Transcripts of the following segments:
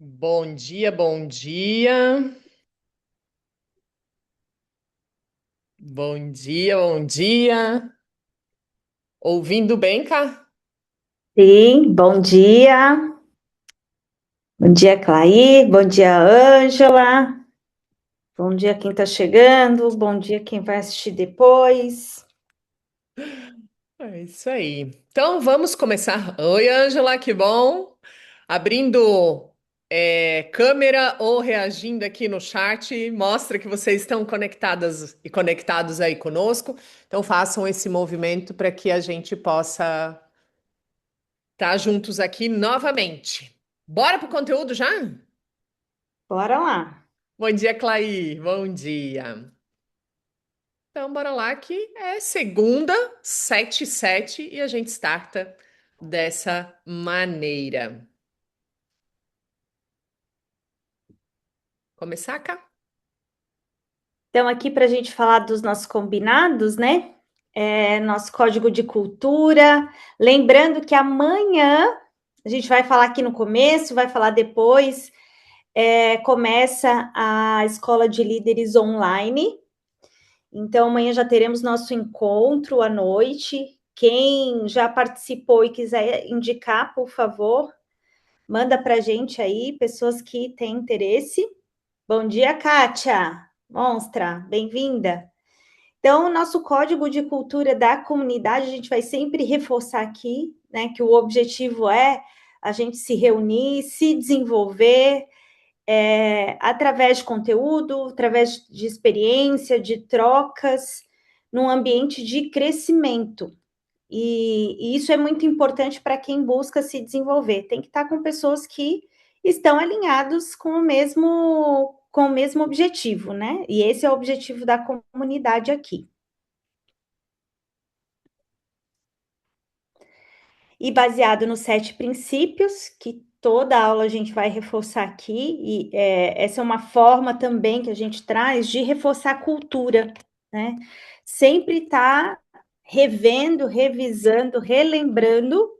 Bom dia, bom dia. Bom dia, bom dia. Ouvindo bem, cá? Sim, bom dia. Bom dia, Clair. Bom dia, Ângela. Bom dia, quem está chegando. Bom dia, quem vai assistir depois. É isso aí. Então vamos começar. Oi, Ângela, que bom. Abrindo câmera ou reagindo aqui no chat, mostra que vocês estão conectadas e conectados aí conosco. Então façam esse movimento para que a gente possa estar juntos aqui novamente. Bora pro conteúdo já? Bora lá. Bom dia, Clay. Bom dia. Então, bora lá que é segunda, 7 e a gente starta dessa maneira. Começar cá? Então, aqui para a gente falar dos nossos combinados, né? Nosso código de cultura. Lembrando que amanhã, a gente vai falar aqui no começo, vai falar depois, começa a escola de líderes online. Então, amanhã já teremos nosso encontro à noite. Quem já participou e quiser indicar, por favor, manda para a gente aí, pessoas que têm interesse. Bom dia, Kátia, monstra, bem-vinda. Então, o nosso código de cultura da comunidade, a gente vai sempre reforçar aqui, né, que o objetivo é a gente se reunir, se desenvolver, através de conteúdo, através de experiência, de trocas, num ambiente de crescimento. E isso é muito importante para quem busca se desenvolver. Tem que estar com pessoas que estão alinhados com o mesmo objetivo, né? E esse é o objetivo da comunidade aqui. E baseado nos 7 princípios, que toda aula a gente vai reforçar aqui, e essa é uma forma também que a gente traz de reforçar a cultura, né? Sempre estar revendo, revisando, relembrando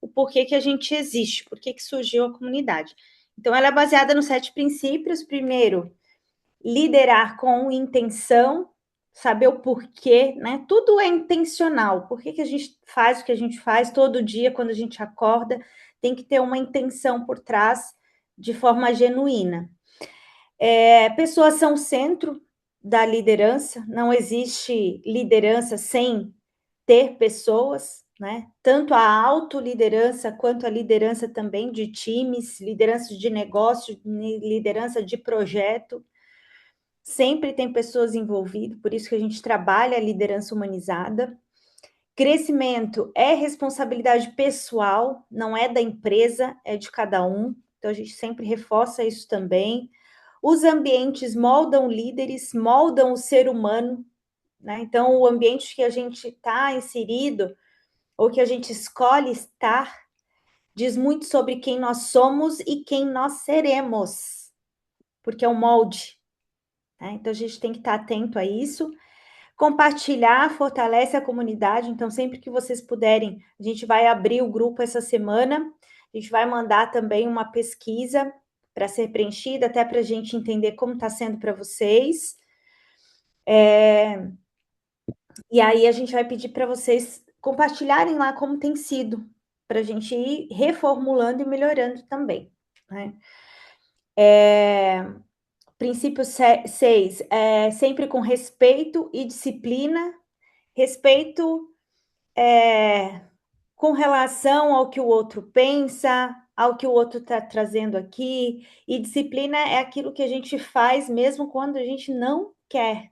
o porquê que a gente existe, por que surgiu a comunidade. Então, ela é baseada nos 7 princípios. Primeiro, liderar com intenção, saber o porquê, né? Tudo é intencional. Por que a gente faz o que a gente faz todo dia quando a gente acorda? Tem que ter uma intenção por trás de forma genuína. Pessoas são o centro da liderança, não existe liderança sem ter pessoas, né? Tanto a autoliderança quanto a liderança também de times, liderança de negócio, liderança de projeto. Sempre tem pessoas envolvidas, por isso que a gente trabalha a liderança humanizada. Crescimento é responsabilidade pessoal, não é da empresa, é de cada um. Então a gente sempre reforça isso também. Os ambientes moldam líderes, moldam o ser humano, né? Então o ambiente que a gente está inserido ou que a gente escolhe estar diz muito sobre quem nós somos e quem nós seremos, porque é um molde, né? Então a gente tem que estar atento a isso. Compartilhar fortalece a comunidade, então sempre que vocês puderem, a gente vai abrir o grupo essa semana, a gente vai mandar também uma pesquisa para ser preenchida, até para a gente entender como está sendo para vocês. E aí a gente vai pedir para vocês compartilharem lá como tem sido, para a gente ir reformulando e melhorando também, né? Princípio 6, sempre com respeito e disciplina. Respeito com relação ao que o outro pensa, ao que o outro está trazendo aqui, e disciplina é aquilo que a gente faz mesmo quando a gente não quer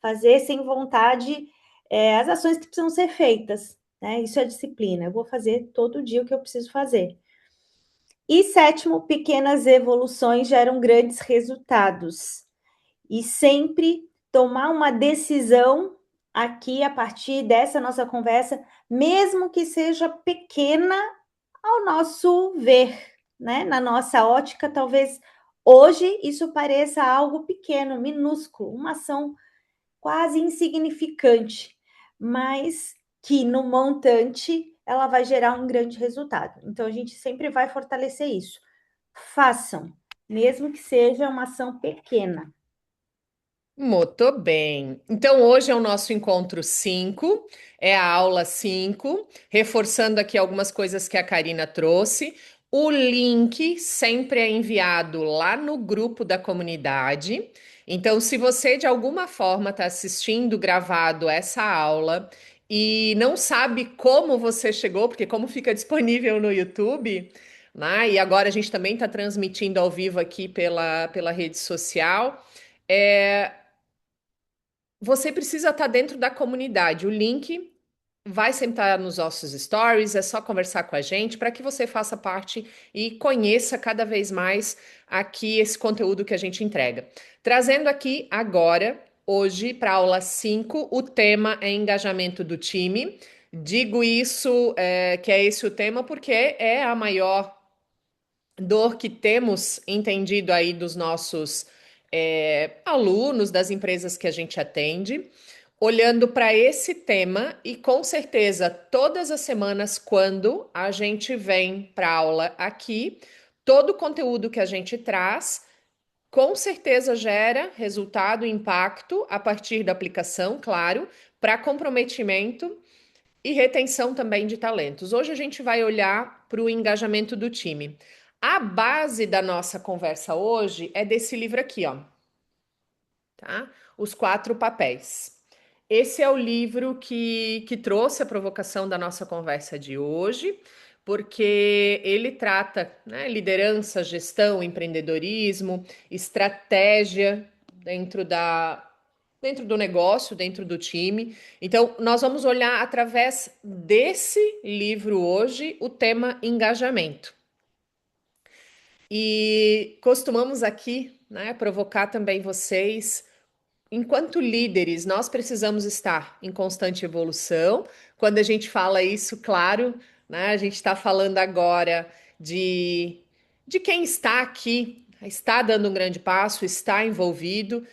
fazer sem vontade, as ações que precisam ser feitas, né? Isso é disciplina. Eu vou fazer todo dia o que eu preciso fazer. E sétimo, pequenas evoluções geram grandes resultados. E sempre tomar uma decisão aqui a partir dessa nossa conversa, mesmo que seja pequena ao nosso ver, né? Na nossa ótica, talvez hoje isso pareça algo pequeno, minúsculo, uma ação quase insignificante, mas que no montante ela vai gerar um grande resultado. Então a gente sempre vai fortalecer isso. façam, mesmo que seja uma ação pequena. Muito bem. Então, hoje é o nosso encontro 5, é a aula 5, reforçando aqui algumas coisas que a Karina trouxe. O link sempre é enviado lá no grupo da comunidade. Então, se você de alguma forma está assistindo gravado essa aula e não sabe como você chegou, porque como fica disponível no YouTube, né? E agora a gente também está transmitindo ao vivo aqui pela rede social. É, você precisa estar dentro da comunidade. O link vai sempre estar nos nossos stories, é só conversar com a gente para que você faça parte e conheça cada vez mais aqui esse conteúdo que a gente entrega. Trazendo aqui agora, hoje, para a aula 5, o tema é engajamento do time. Digo isso, que é esse o tema, porque é a maior dor que temos entendido aí dos nossos alunos, das empresas que a gente atende, olhando para esse tema e com certeza todas as semanas, quando a gente vem para aula aqui, todo o conteúdo que a gente traz. Com certeza gera resultado, impacto a partir da aplicação, claro, para comprometimento e retenção também de talentos. Hoje a gente vai olhar para o engajamento do time. A base da nossa conversa hoje é desse livro aqui, ó, tá? Os Quatro Papéis. Esse é o livro que trouxe a provocação da nossa conversa de hoje, porque ele trata, né, liderança, gestão, empreendedorismo, estratégia dentro dentro do negócio, dentro do time. Então, nós vamos olhar através desse livro hoje o tema engajamento. E costumamos aqui, né, provocar também vocês. Enquanto líderes, nós precisamos estar em constante evolução. Quando a gente fala isso, claro, né, a gente está falando agora de, de quem está aqui, está dando um grande passo, está envolvido.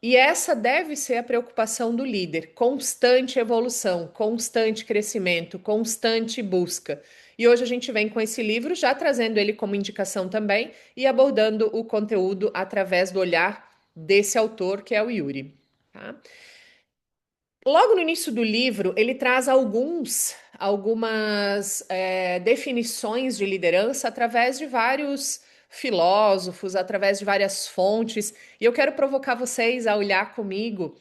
E essa deve ser a preocupação do líder: constante evolução, constante crescimento, constante busca. E hoje a gente vem com esse livro, já trazendo ele como indicação também e abordando o conteúdo através do olhar desse autor, que é o Yuri. Tá? Logo no início do livro, ele traz algumas definições de liderança através de vários filósofos, através de várias fontes, e eu quero provocar vocês a olhar comigo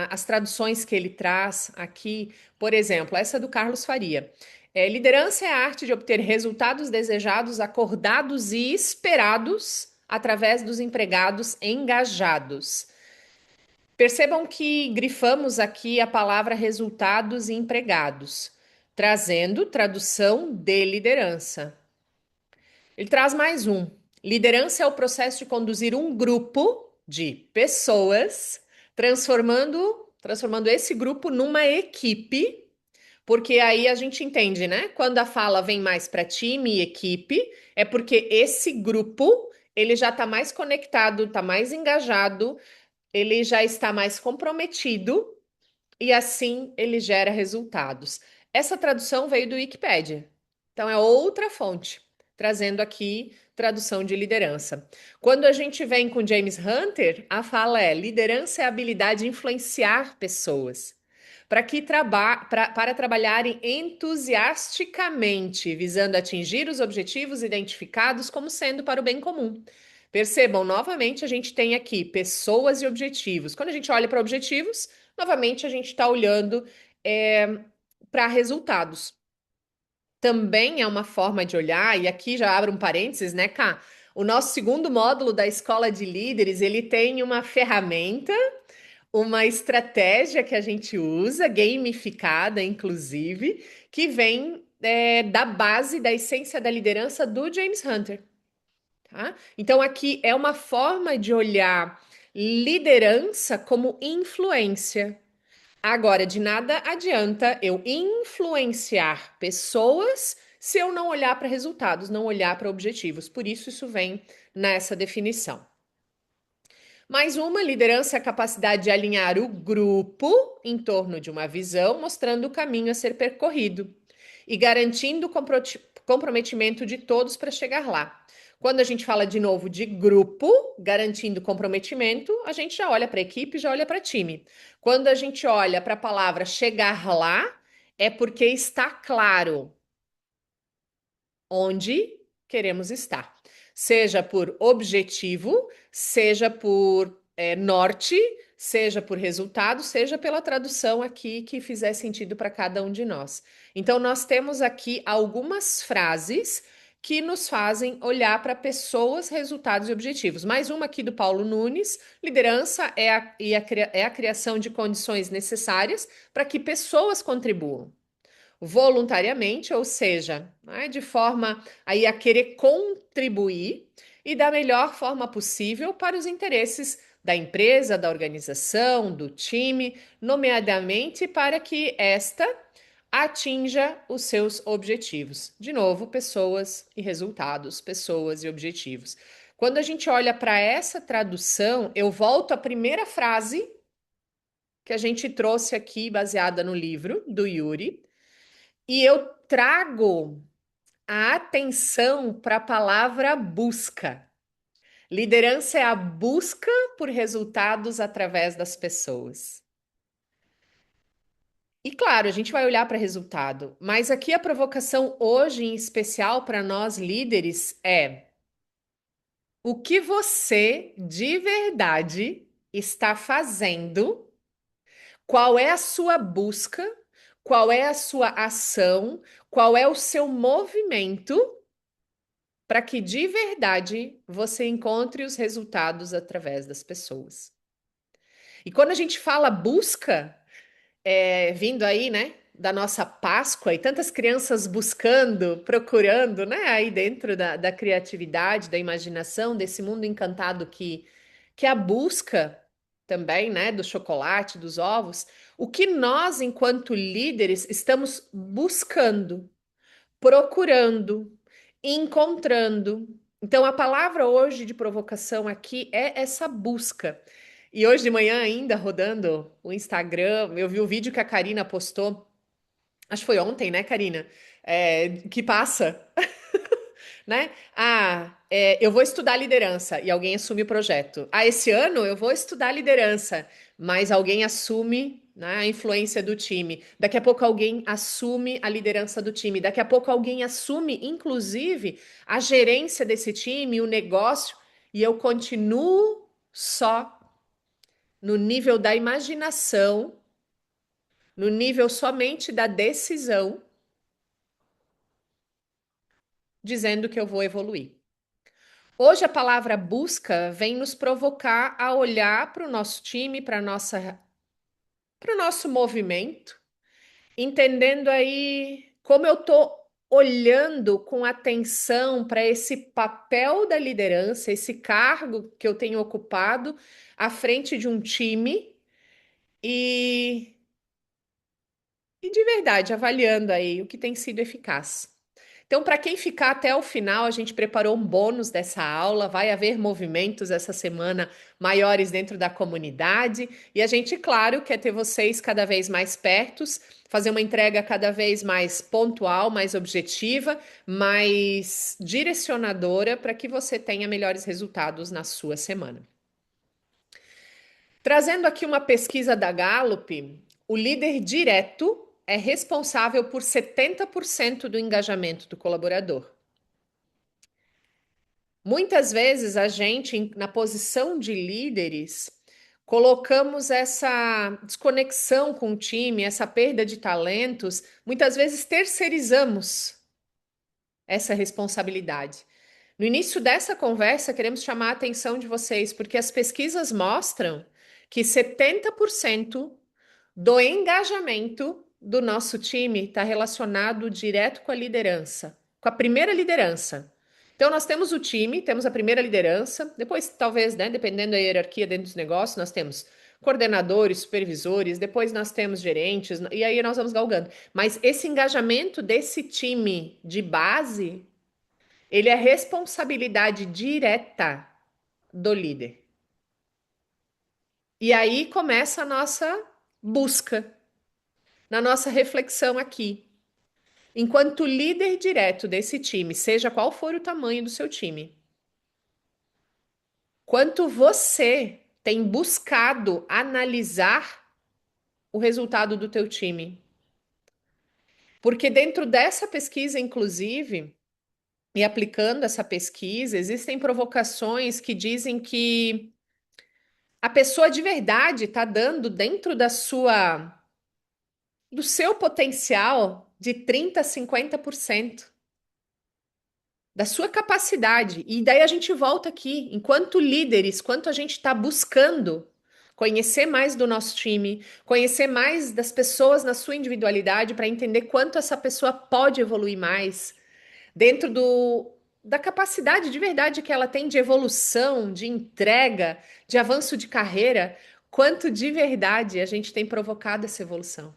as traduções que ele traz aqui. Por exemplo, essa do Carlos Faria. Liderança é a arte de obter resultados desejados, acordados e esperados através dos empregados engajados. Percebam que grifamos aqui a palavra resultados e empregados, trazendo tradução de liderança. Ele traz mais um. Liderança é o processo de conduzir um grupo de pessoas, transformando esse grupo numa equipe, porque aí a gente entende, né? Quando a fala vem mais para time e equipe, é porque esse grupo ele já está mais conectado, está mais engajado, ele já está mais comprometido e assim ele gera resultados. Essa tradução veio do Wikipedia, então é outra fonte, trazendo aqui tradução de liderança. Quando a gente vem com James Hunter, a fala é: liderança é a habilidade de influenciar pessoas. Para trabalharem entusiasticamente, visando atingir os objetivos identificados como sendo para o bem comum. Percebam, novamente, a gente tem aqui pessoas e objetivos. Quando a gente olha para objetivos, novamente a gente está olhando para resultados. Também é uma forma de olhar, e aqui já abro um parênteses, né, Cá? O nosso segundo módulo da Escola de Líderes, ele tem uma ferramenta, uma estratégia que a gente usa, gamificada, inclusive, que vem da base da essência da liderança do James Hunter. Tá? Então, aqui é uma forma de olhar liderança como influência. Agora, de nada adianta eu influenciar pessoas se eu não olhar para resultados, não olhar para objetivos. Por isso vem nessa definição. Mais uma, liderança é a capacidade de alinhar o grupo em torno de uma visão, mostrando o caminho a ser percorrido e garantindo comprometimento de todos para chegar lá. Quando a gente fala de novo de grupo, garantindo comprometimento, a gente já olha para a equipe, já olha para time. Quando a gente olha para a palavra chegar lá, é porque está claro onde queremos estar, seja por objetivo, seja por norte, seja por resultado, seja pela tradução aqui que fizer sentido para cada um de nós. Então, nós temos aqui algumas frases que nos fazem olhar para pessoas, resultados e objetivos. Mais uma aqui do Paulo Nunes: liderança é a criação de condições necessárias para que pessoas contribuam voluntariamente, ou seja, né, de forma aí a querer contribuir e da melhor forma possível para os interesses da empresa, da organização, do time, nomeadamente para que esta atinja os seus objetivos. De novo, pessoas e resultados, pessoas e objetivos. Quando a gente olha para essa tradução, eu volto à primeira frase que a gente trouxe aqui, baseada no livro do Yuri, e eu trago a atenção para a palavra busca. Liderança é a busca por resultados através das pessoas. E claro, a gente vai olhar para resultado, mas aqui a provocação hoje, em especial para nós líderes, é: o que você de verdade está fazendo? Qual é a sua busca? Qual é a sua ação? Qual é o seu movimento para que de verdade você encontre os resultados através das pessoas? E quando a gente fala busca, vindo aí, né, da nossa Páscoa e tantas crianças buscando, procurando, né, aí dentro da criatividade, da imaginação, desse mundo encantado que é a busca também, né, do chocolate, dos ovos, o que nós, enquanto líderes, estamos buscando, procurando, encontrando. Então, a palavra hoje de provocação aqui é essa busca. E hoje de manhã, ainda rodando o Instagram, eu vi o vídeo que a Karina postou. Acho que foi ontem, né, Karina? Que passa, né? Eu vou estudar liderança e alguém assume o projeto. Esse ano eu vou estudar liderança, mas alguém assume, né, a influência do time. Daqui a pouco alguém assume a liderança do time. Daqui a pouco alguém assume, inclusive, a gerência desse time, o negócio, e eu continuo só no nível da imaginação, no nível somente da decisão, dizendo que eu vou evoluir. Hoje a palavra busca vem nos provocar a olhar para o nosso time, para o nosso movimento, entendendo aí como eu estou olhando com atenção para esse papel da liderança, esse cargo que eu tenho ocupado à frente de um time e, e de verdade avaliando aí o que tem sido eficaz. Então, para quem ficar até o final, a gente preparou um bônus dessa aula. Vai haver movimentos essa semana maiores dentro da comunidade. E a gente, claro, quer ter vocês cada vez mais pertos, fazer uma entrega cada vez mais pontual, mais objetiva, mais direcionadora para que você tenha melhores resultados na sua semana. Trazendo aqui uma pesquisa da Gallup, o líder direto é responsável por 70% do engajamento do colaborador. Muitas vezes a gente, na posição de líderes, colocamos essa desconexão com o time, essa perda de talentos, muitas vezes terceirizamos essa responsabilidade. No início dessa conversa, queremos chamar a atenção de vocês, porque as pesquisas mostram que 70% do engajamento do nosso time está relacionado direto com a liderança, com a primeira liderança. Então, nós temos o time, temos a primeira liderança, depois, talvez, né, dependendo da hierarquia dentro dos negócios, nós temos coordenadores, supervisores, depois nós temos gerentes, e aí nós vamos galgando. Mas esse engajamento desse time de base, ele é responsabilidade direta do líder. E aí começa a nossa busca, na nossa reflexão aqui. enquanto líder direto desse time, seja qual for o tamanho do seu time, quanto você tem buscado analisar o resultado do teu time? Porque dentro dessa pesquisa, inclusive, e aplicando essa pesquisa, existem provocações que dizem que a pessoa de verdade está dando dentro do seu potencial de 30 a 50% da sua capacidade. E daí a gente volta aqui, enquanto líderes, quanto a gente está buscando conhecer mais do nosso time, conhecer mais das pessoas na sua individualidade para entender quanto essa pessoa pode evoluir mais dentro da capacidade de verdade que ela tem de evolução, de entrega, de avanço de carreira, quanto de verdade a gente tem provocado essa evolução,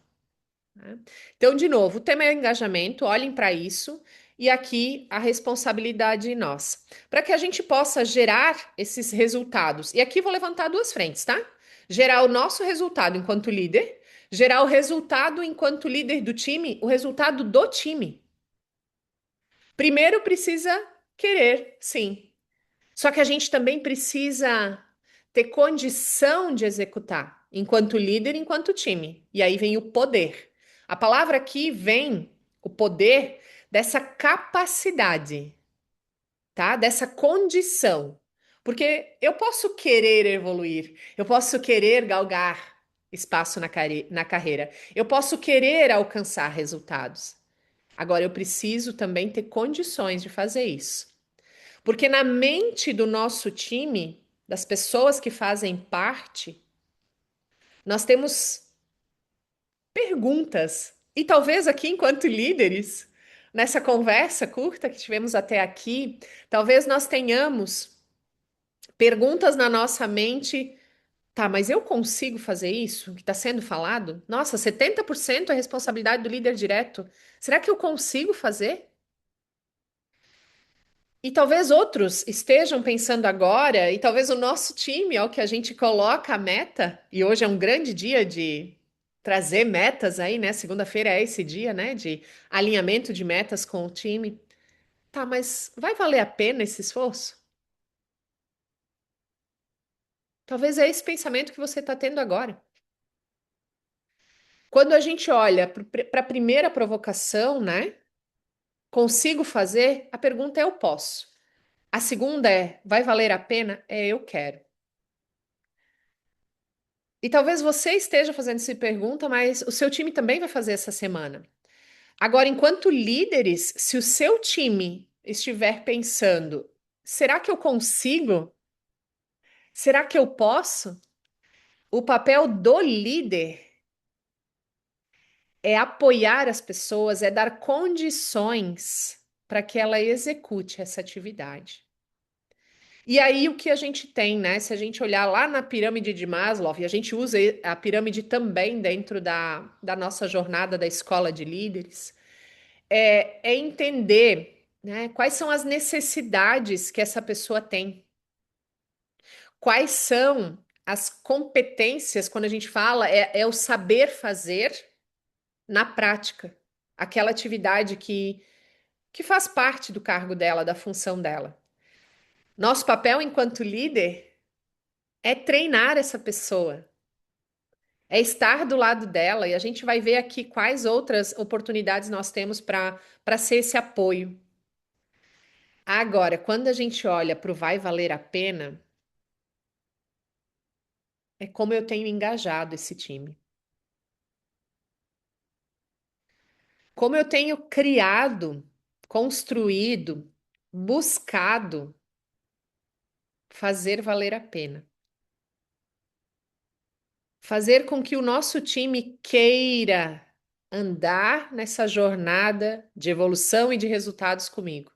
né? Então, de novo, o tema é engajamento, olhem para isso. E aqui a responsabilidade nossa, para que a gente possa gerar esses resultados. E aqui vou levantar duas frentes, tá? Gerar o nosso resultado enquanto líder, gerar o resultado enquanto líder do time, o resultado do time. Primeiro precisa querer, sim. Só que a gente também precisa ter condição de executar, enquanto líder, enquanto time. E aí vem o poder. A palavra aqui vem o poder dessa capacidade, tá? Dessa condição. Porque eu posso querer evoluir, eu posso querer galgar espaço na carreira, eu posso querer alcançar resultados. Agora, eu preciso também ter condições de fazer isso. Porque na mente do nosso time, das pessoas que fazem parte, nós temos perguntas. E talvez aqui, enquanto líderes, nessa conversa curta que tivemos até aqui, talvez nós tenhamos perguntas na nossa mente. Tá, mas eu consigo fazer isso que está sendo falado? Nossa, 70% é responsabilidade do líder direto. Será que eu consigo fazer? E talvez outros estejam pensando agora, e talvez o nosso time, ao que a gente coloca a meta, e hoje é um grande dia de trazer metas aí, né? Segunda-feira é esse dia, né? De alinhamento de metas com o time. Tá, mas vai valer a pena esse esforço? Talvez é esse pensamento que você está tendo agora. Quando a gente olha para a primeira provocação, né? Consigo fazer? A pergunta é eu posso. A segunda é vai valer a pena? É eu quero. E talvez você esteja fazendo essa pergunta, mas o seu time também vai fazer essa semana. Agora, enquanto líderes, se o seu time estiver pensando, será que eu consigo? Será que eu posso? O papel do líder é apoiar as pessoas, é dar condições para que ela execute essa atividade. E aí o que a gente tem, né? Se a gente olhar lá na pirâmide de Maslow, e a gente usa a pirâmide também dentro da nossa jornada da escola de líderes, é entender, né, quais são as necessidades que essa pessoa tem, quais são as competências, quando a gente fala, é o saber fazer na prática, aquela atividade que faz parte do cargo dela, da função dela. Nosso papel enquanto líder é treinar essa pessoa, é estar do lado dela, e a gente vai ver aqui quais outras oportunidades nós temos para ser esse apoio. Agora, quando a gente olha para o vai valer a pena, é como eu tenho engajado esse time. Como eu tenho criado, construído, buscado fazer valer a pena. Fazer com que o nosso time queira andar nessa jornada de evolução e de resultados comigo.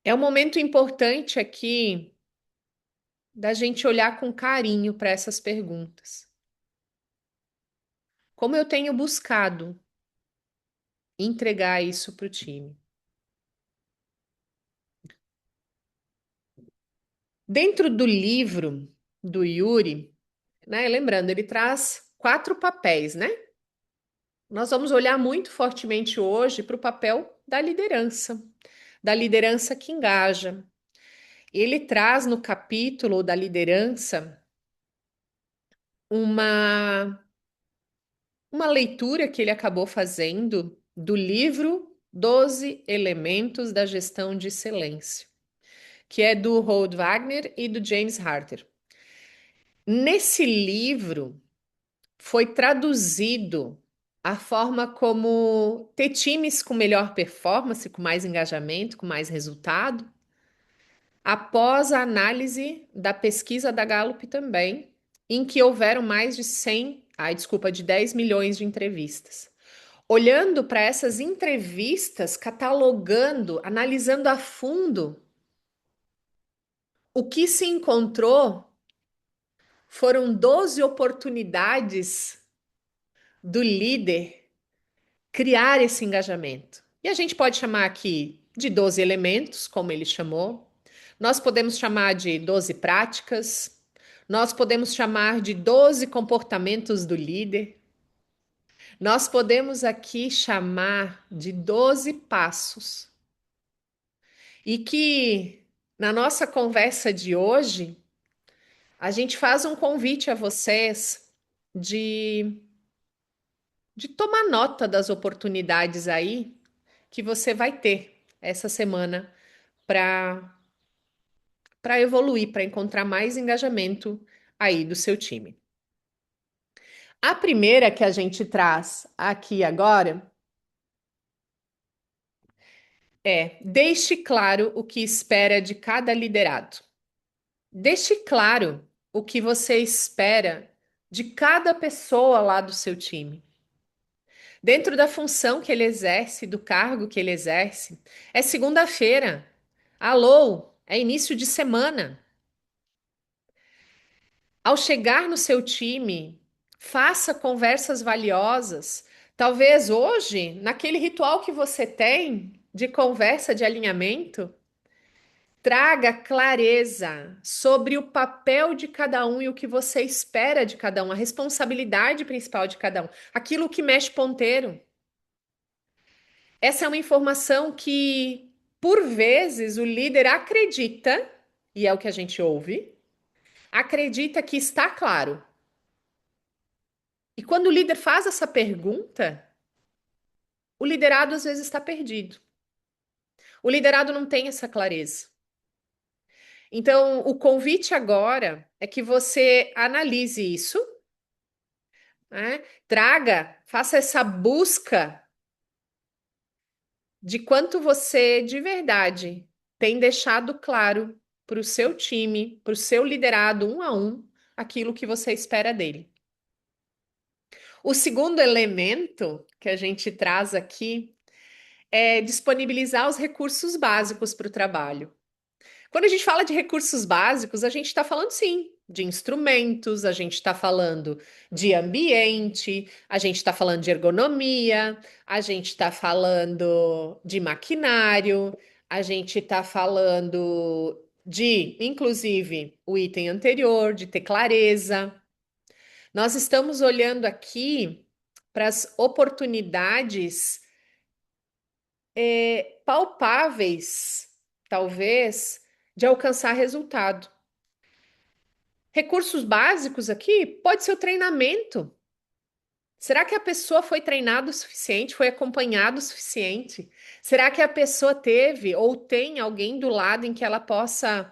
É um momento importante aqui da gente olhar com carinho para essas perguntas. Como eu tenho buscado entregar isso para o time? Dentro do livro do Yuri, né? Lembrando, ele traz quatro papéis, né? nós vamos olhar muito fortemente hoje para o papel da liderança que engaja. Ele traz no capítulo da liderança uma, uma leitura que ele acabou fazendo do livro 12 Elementos da Gestão de Excelência, que é do Rod Wagner e do James Harter. Nesse livro foi traduzido a forma como ter times com melhor performance, com mais engajamento, com mais resultado, após a análise da pesquisa da Gallup também, em que houveram mais de 10 milhões de entrevistas. Olhando para essas entrevistas, catalogando, analisando a fundo, o que se encontrou foram 12 oportunidades do líder criar esse engajamento. E a gente pode chamar aqui de 12 elementos, como ele chamou. Nós podemos chamar de 12 práticas. Nós podemos chamar de 12 comportamentos do líder. Nós podemos aqui chamar de 12 passos. E que na nossa conversa de hoje, a gente faz um convite a vocês de, de tomar nota das oportunidades aí que você vai ter essa semana para evoluir, para encontrar mais engajamento aí do seu time. A primeira que a gente traz aqui agora é: deixe claro o que espera de cada liderado. Deixe claro o que você espera de cada pessoa lá do seu time. Dentro da função que ele exerce, do cargo que ele exerce, é segunda-feira. Alô, é início de semana. Ao chegar no seu time, faça conversas valiosas. Talvez hoje, naquele ritual que você tem de conversa de alinhamento, traga clareza sobre o papel de cada um e o que você espera de cada um, a responsabilidade principal de cada um, aquilo que mexe ponteiro. Essa é uma informação que, por vezes, o líder acredita, e é o que a gente ouve, acredita que está claro. E quando o líder faz essa pergunta, o liderado às vezes está perdido. O liderado não tem essa clareza. Então, o convite agora é que você analise isso, né? Traga, faça essa busca de quanto você de verdade tem deixado claro para o seu time, para o seu liderado um a um, aquilo que você espera dele. O segundo elemento que a gente traz aqui é disponibilizar os recursos básicos para o trabalho. Quando a gente fala de recursos básicos, a gente está falando sim de instrumentos, a gente está falando de ambiente, a gente está falando de ergonomia, a gente está falando de maquinário, a gente está falando de, inclusive, o item anterior, de ter clareza. Nós estamos olhando aqui para as oportunidades palpáveis, talvez, de alcançar resultado. Recursos básicos aqui pode ser o treinamento. Será que a pessoa foi treinada o suficiente, foi acompanhada o suficiente? Será que a pessoa teve ou tem alguém do lado em que ela possa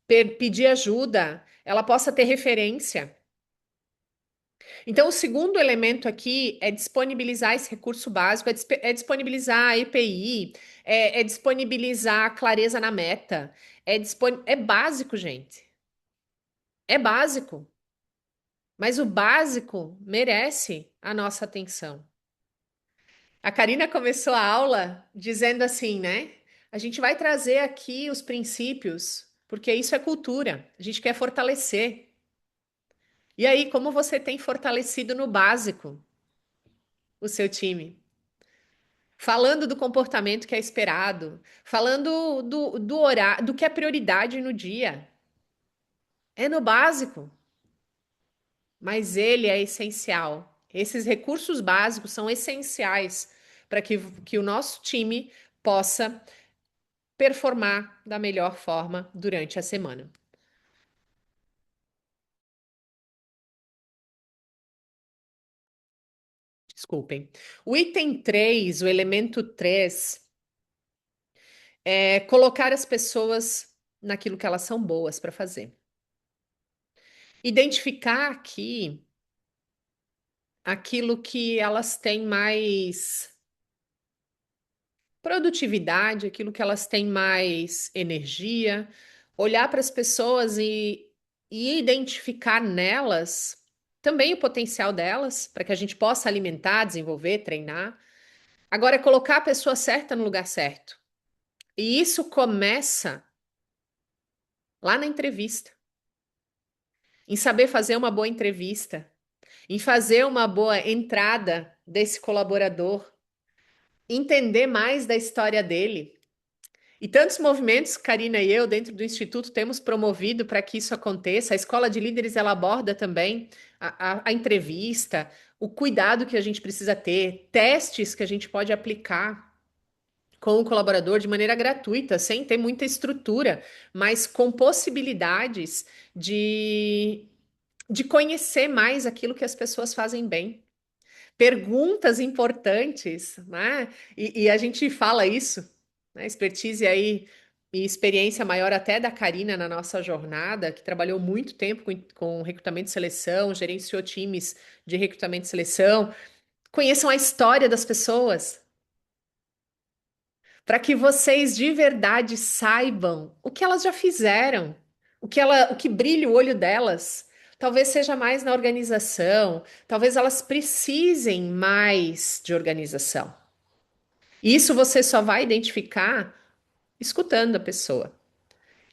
pedir ajuda, ela possa ter referência? Então, o segundo elemento aqui é disponibilizar esse recurso básico, é disponibilizar a EPI, é disponibilizar a clareza na meta, é básico, gente. É básico. Mas o básico merece a nossa atenção. A Karina começou a aula dizendo assim, né? A gente vai trazer aqui os princípios, porque isso é cultura. A gente quer fortalecer. E aí, como você tem fortalecido no básico o seu time? Falando do comportamento que é esperado, falando do horário, do que é prioridade no dia. É no básico, mas ele é essencial. Esses recursos básicos são essenciais para que o nosso time possa performar da melhor forma durante a semana. Desculpem. O item 3, o elemento 3, é colocar as pessoas naquilo que elas são boas para fazer. Identificar aqui aquilo que elas têm mais produtividade, aquilo que elas têm mais energia, olhar para as pessoas e identificar nelas também o potencial delas, para que a gente possa alimentar, desenvolver, treinar. Agora é colocar a pessoa certa no lugar certo. E isso começa lá na entrevista, em saber fazer uma boa entrevista, em fazer uma boa entrada desse colaborador, entender mais da história dele. E tantos movimentos, Karina e eu, dentro do Instituto, temos promovido para que isso aconteça. A Escola de Líderes, ela aborda também a entrevista, o cuidado que a gente precisa ter, testes que a gente pode aplicar com o colaborador de maneira gratuita, sem ter muita estrutura, mas com possibilidades de conhecer mais aquilo que as pessoas fazem bem. Perguntas importantes, né? E a gente fala isso, né? Expertise aí e experiência maior até da Karina na nossa jornada, que trabalhou muito tempo com recrutamento e seleção, gerenciou times de recrutamento e seleção. Conheçam a história das pessoas, para que vocês de verdade saibam o que elas já fizeram, o que brilha o olho delas. Talvez seja mais na organização, talvez elas precisem mais de organização. Isso você só vai identificar escutando a pessoa.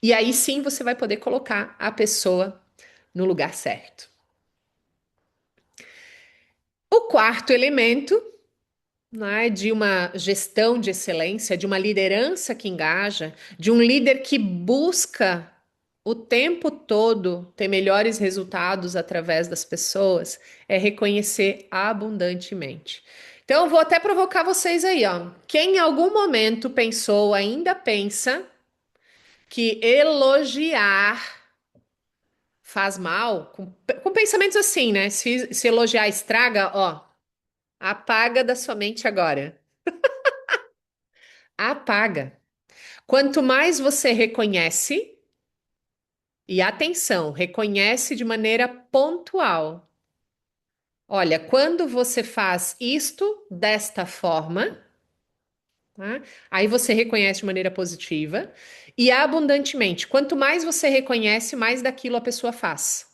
E aí sim você vai poder colocar a pessoa no lugar certo. O quarto elemento, né, de uma gestão de excelência, de uma liderança que engaja, de um líder que busca o tempo todo ter melhores resultados através das pessoas, é reconhecer abundantemente. Então, eu vou até provocar vocês aí, ó. Quem em algum momento pensou, ainda pensa, que elogiar faz mal, com pensamentos assim, né? Se elogiar estraga, ó, apaga da sua mente agora. Apaga. Quanto mais você reconhece, e atenção, reconhece de maneira pontual. Olha, quando você faz isto desta forma, tá? Aí você reconhece de maneira positiva e abundantemente. Quanto mais você reconhece, mais daquilo a pessoa faz.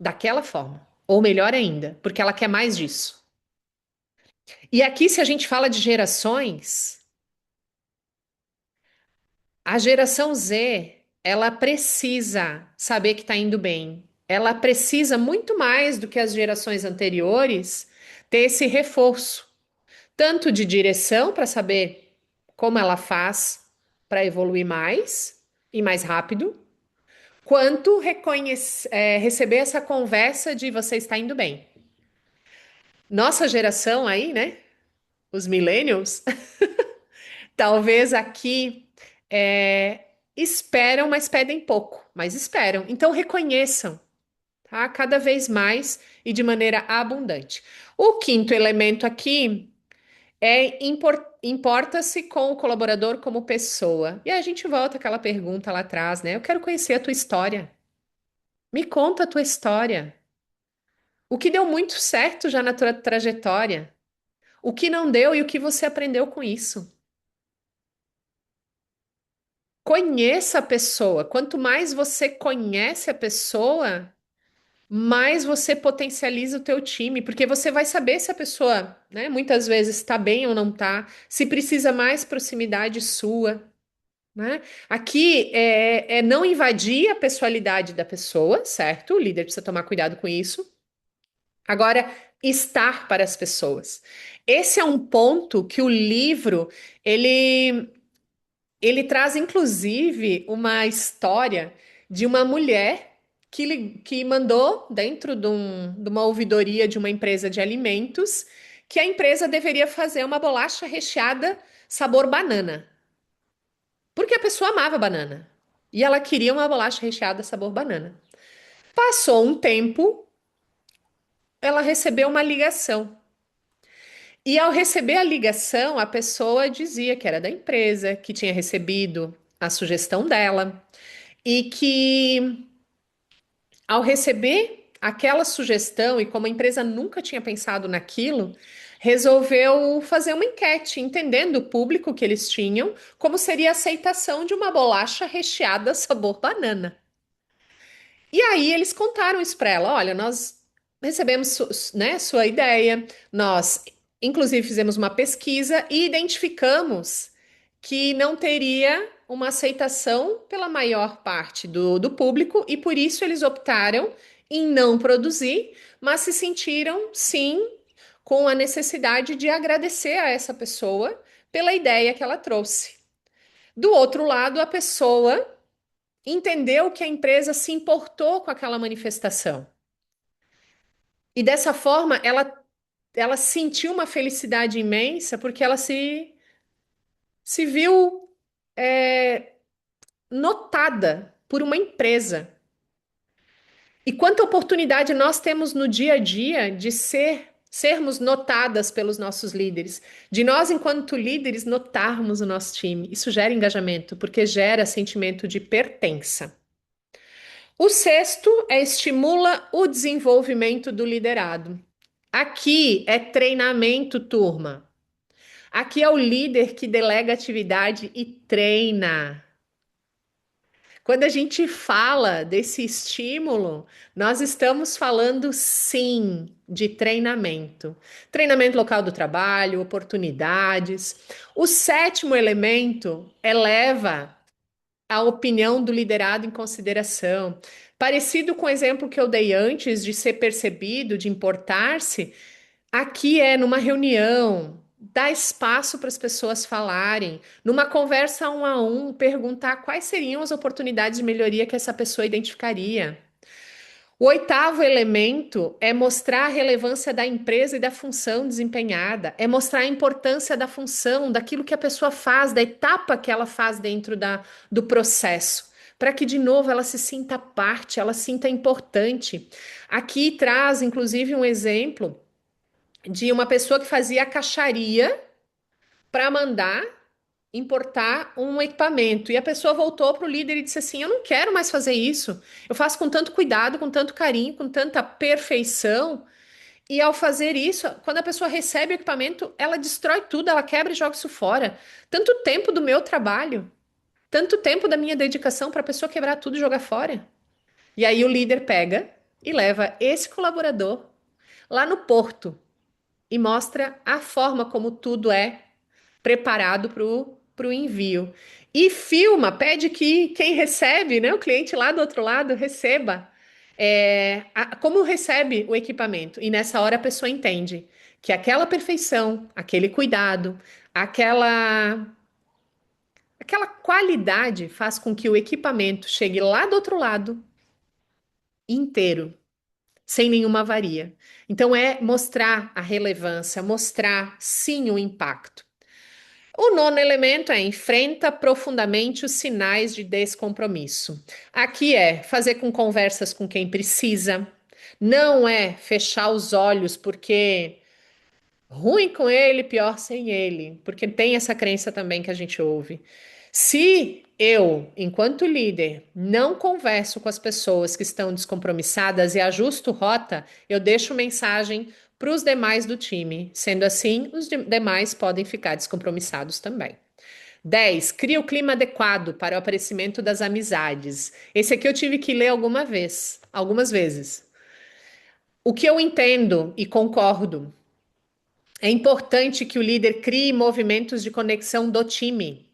Daquela forma. Ou melhor ainda, porque ela quer mais disso. E aqui, se a gente fala de gerações, a geração Z, ela precisa saber que está indo bem. Ela precisa muito mais do que as gerações anteriores ter esse reforço, tanto de direção para saber como ela faz para evoluir mais e mais rápido, quanto receber essa conversa de você está indo bem. Nossa geração aí, né? Os millennials, talvez aqui esperam, mas pedem pouco, mas esperam. Então reconheçam, tá? Cada vez mais e de maneira abundante. O quinto elemento aqui é importa-se com o colaborador como pessoa. E aí a gente volta àquela pergunta lá atrás, né? Eu quero conhecer a tua história. Me conta a tua história. O que deu muito certo já na tua trajetória? O que não deu e o que você aprendeu com isso? Conheça a pessoa. Quanto mais você conhece a pessoa, mais você potencializa o teu time, porque você vai saber se a pessoa, né, muitas vezes está bem ou não está, se precisa mais proximidade sua, né? Aqui é não invadir a pessoalidade da pessoa, certo? O líder precisa tomar cuidado com isso. Agora, estar para as pessoas. Esse é um ponto que o livro ele ele traz inclusive uma história de uma mulher que mandou, dentro de uma ouvidoria de uma empresa de alimentos, que a empresa deveria fazer uma bolacha recheada sabor banana. Porque a pessoa amava banana. E ela queria uma bolacha recheada sabor banana. Passou um tempo, ela recebeu uma ligação. E ao receber a ligação, a pessoa dizia que era da empresa, que tinha recebido a sugestão dela e que ao receber aquela sugestão e como a empresa nunca tinha pensado naquilo, resolveu fazer uma enquete, entendendo o público que eles tinham, como seria a aceitação de uma bolacha recheada sabor banana. E aí eles contaram isso para ela: olha, nós recebemos, né, sua ideia, nós inclusive fizemos uma pesquisa e identificamos que não teria uma aceitação pela maior parte do público e por isso eles optaram em não produzir, mas se sentiram sim com a necessidade de agradecer a essa pessoa pela ideia que ela trouxe. Do outro lado, a pessoa entendeu que a empresa se importou com aquela manifestação. E dessa forma, ela sentiu uma felicidade imensa porque ela se viu notada por uma empresa. E quanta oportunidade nós temos no dia a dia de sermos notadas pelos nossos líderes, de nós, enquanto líderes, notarmos o nosso time. Isso gera engajamento, porque gera sentimento de pertença. O sexto é estimula o desenvolvimento do liderado. Aqui é treinamento, turma. Aqui é o líder que delega atividade e treina. Quando a gente fala desse estímulo, nós estamos falando sim de treinamento. Treinamento local do trabalho, oportunidades. O sétimo elemento eleva a opinião do liderado em consideração. Parecido com o exemplo que eu dei antes de ser percebido, de importar-se, aqui é numa reunião, dar espaço para as pessoas falarem, numa conversa um a um, perguntar quais seriam as oportunidades de melhoria que essa pessoa identificaria. O oitavo elemento é mostrar a relevância da empresa e da função desempenhada, é mostrar a importância da função, daquilo que a pessoa faz, da etapa que ela faz dentro do processo, para que de novo ela se sinta parte, ela se sinta importante. Aqui traz, inclusive, um exemplo de uma pessoa que fazia a caixaria para mandar importar um equipamento. E a pessoa voltou para o líder e disse assim: eu não quero mais fazer isso. Eu faço com tanto cuidado, com tanto carinho, com tanta perfeição. E ao fazer isso, quando a pessoa recebe o equipamento, ela destrói tudo, ela quebra e joga isso fora. Tanto tempo do meu trabalho, tanto tempo da minha dedicação para a pessoa quebrar tudo e jogar fora. E aí o líder pega e leva esse colaborador lá no porto e mostra a forma como tudo é preparado para o envio. E filma, pede que quem recebe, né, o cliente lá do outro lado, receba como recebe o equipamento. E nessa hora a pessoa entende que aquela perfeição, aquele cuidado, aquela, aquela qualidade faz com que o equipamento chegue lá do outro lado inteiro, sem nenhuma avaria. Então é mostrar a relevância, mostrar sim o impacto. O nono elemento é enfrenta profundamente os sinais de descompromisso. Aqui é fazer com conversas com quem precisa, não é fechar os olhos porque ruim com ele, pior sem ele, porque tem essa crença também que a gente ouve. Se eu, enquanto líder, não converso com as pessoas que estão descompromissadas e ajusto rota, eu deixo mensagem para os demais do time. Sendo assim, os demais podem ficar descompromissados também. 10. Cria o clima adequado para o aparecimento das amizades. Esse aqui eu tive que ler algumas vezes. O que eu entendo e concordo é importante que o líder crie movimentos de conexão do time.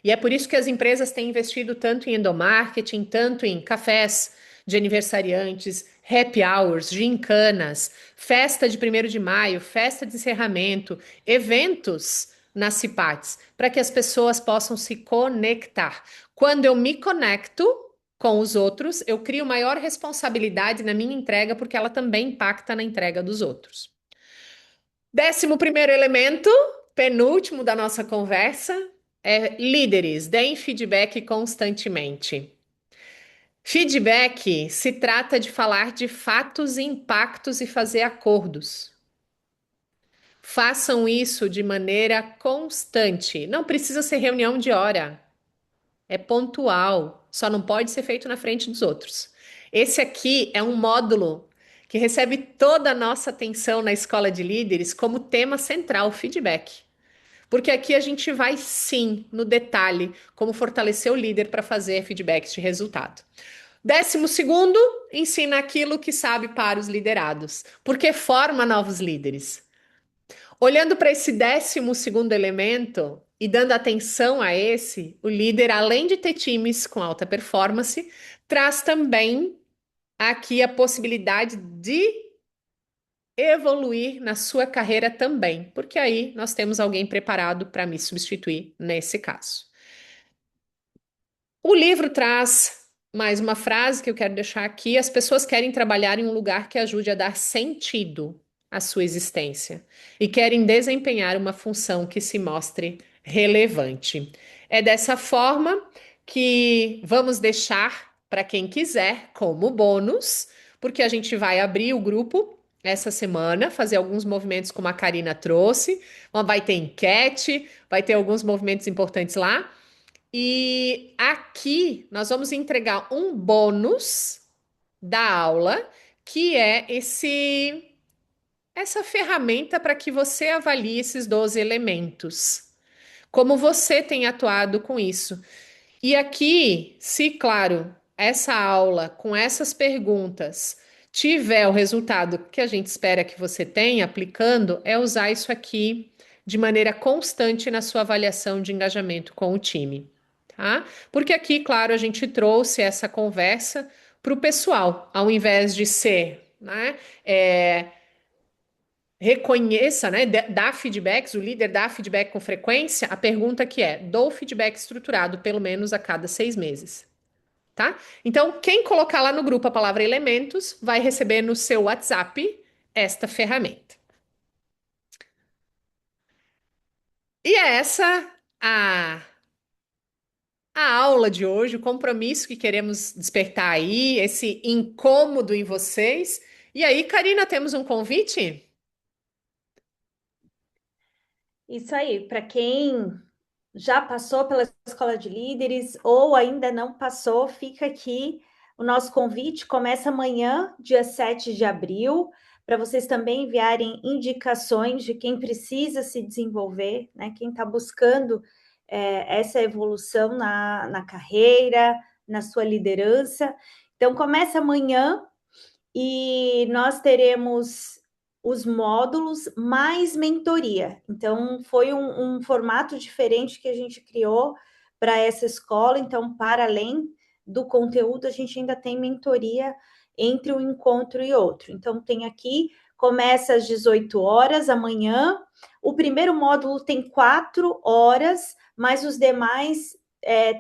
E é por isso que as empresas têm investido tanto em endomarketing, tanto em cafés de aniversariantes, happy hours, gincanas, festa de 1º de maio, festa de encerramento, eventos nas CIPATs, para que as pessoas possam se conectar. Quando eu me conecto, com os outros, eu crio maior responsabilidade na minha entrega, porque ela também impacta na entrega dos outros. 11º elemento, penúltimo da nossa conversa, é líderes, deem feedback constantemente. Feedback se trata de falar de fatos e impactos e fazer acordos. Façam isso de maneira constante. Não precisa ser reunião de hora. É pontual. Só não pode ser feito na frente dos outros. Esse aqui é um módulo que recebe toda a nossa atenção na escola de líderes como tema central, feedback. Porque aqui a gente vai sim no detalhe como fortalecer o líder para fazer feedbacks de resultado. 12º, ensina aquilo que sabe para os liderados, porque forma novos líderes. Olhando para esse 12º elemento e dando atenção a esse, o líder, além de ter times com alta performance, traz também aqui a possibilidade de evoluir na sua carreira também, porque aí nós temos alguém preparado para me substituir nesse caso. O livro traz mais uma frase que eu quero deixar aqui: as pessoas querem trabalhar em um lugar que ajude a dar sentido à sua existência e querem desempenhar uma função que se mostre relevante. É dessa forma que vamos deixar para quem quiser como bônus, porque a gente vai abrir o grupo essa semana, fazer alguns movimentos como a Karina trouxe, vai ter enquete, vai ter alguns movimentos importantes lá. E aqui nós vamos entregar um bônus da aula, que é essa ferramenta para que você avalie esses 12 elementos. Como você tem atuado com isso? E aqui, se claro, essa aula com essas perguntas tiver o resultado que a gente espera que você tenha aplicando, é usar isso aqui de maneira constante na sua avaliação de engajamento com o time, tá? Porque aqui, claro, a gente trouxe essa conversa para o pessoal, ao invés de ser, né? Reconheça, né? Dá feedbacks, o líder dá feedback com frequência. A pergunta que é: dou feedback estruturado pelo menos a cada 6 meses, tá? Então, quem colocar lá no grupo a palavra elementos vai receber no seu WhatsApp esta ferramenta. E é essa a, a aula de hoje, o compromisso que queremos despertar aí, esse incômodo em vocês. E aí, Karina, temos um convite? Isso aí, para quem já passou pela escola de líderes ou ainda não passou, fica aqui o nosso convite. Começa amanhã, dia 7 de abril, para vocês também enviarem indicações de quem precisa se desenvolver, né? Quem está buscando essa evolução na carreira, na sua liderança. Então, começa amanhã e nós teremos os módulos mais mentoria. Então, foi um formato diferente que a gente criou para essa escola. Então, para além do conteúdo, a gente ainda tem mentoria entre um encontro e outro. Então, tem aqui, começa às 18 horas amanhã. O primeiro módulo tem 4 horas, mas os demais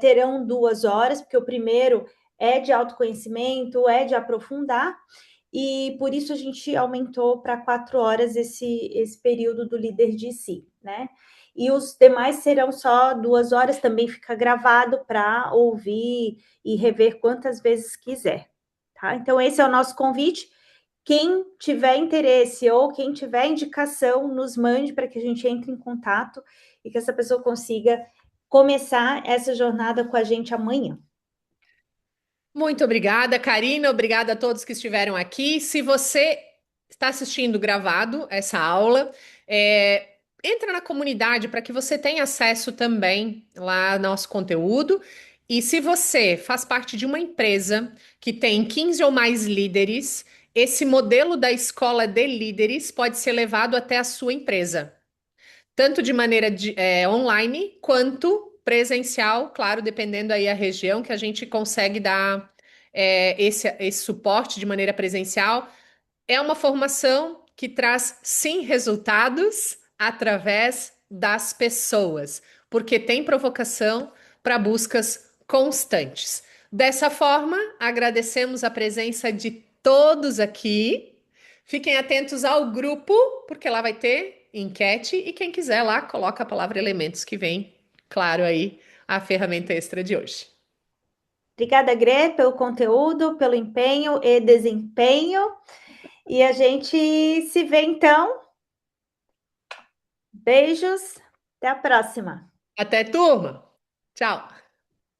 terão 2 horas, porque o primeiro é de autoconhecimento, é de aprofundar, e por isso a gente aumentou para 4 horas esse período do líder de si, né? E os demais serão só 2 horas, também fica gravado para ouvir e rever quantas vezes quiser, tá? Então, esse é o nosso convite. Quem tiver interesse ou quem tiver indicação, nos mande para que a gente entre em contato e que essa pessoa consiga começar essa jornada com a gente amanhã. Muito obrigada, Karina. Obrigada a todos que estiveram aqui. Se você está assistindo gravado essa aula, entra na comunidade para que você tenha acesso também lá ao nosso conteúdo. E se você faz parte de uma empresa que tem 15 ou mais líderes, esse modelo da escola de líderes pode ser levado até a sua empresa, tanto de maneira online quanto presencial, claro, dependendo aí a região que a gente consegue dar esse suporte de maneira presencial. É uma formação que traz sim resultados através das pessoas, porque tem provocação para buscas constantes. Dessa forma, agradecemos a presença de todos aqui. Fiquem atentos ao grupo, porque lá vai ter enquete e quem quiser lá coloca a palavra elementos que vem, claro aí, a ferramenta extra de hoje. Obrigada, Grê, pelo conteúdo, pelo empenho e desempenho. E a gente se vê então. Beijos, até a próxima. Até, turma! Tchau!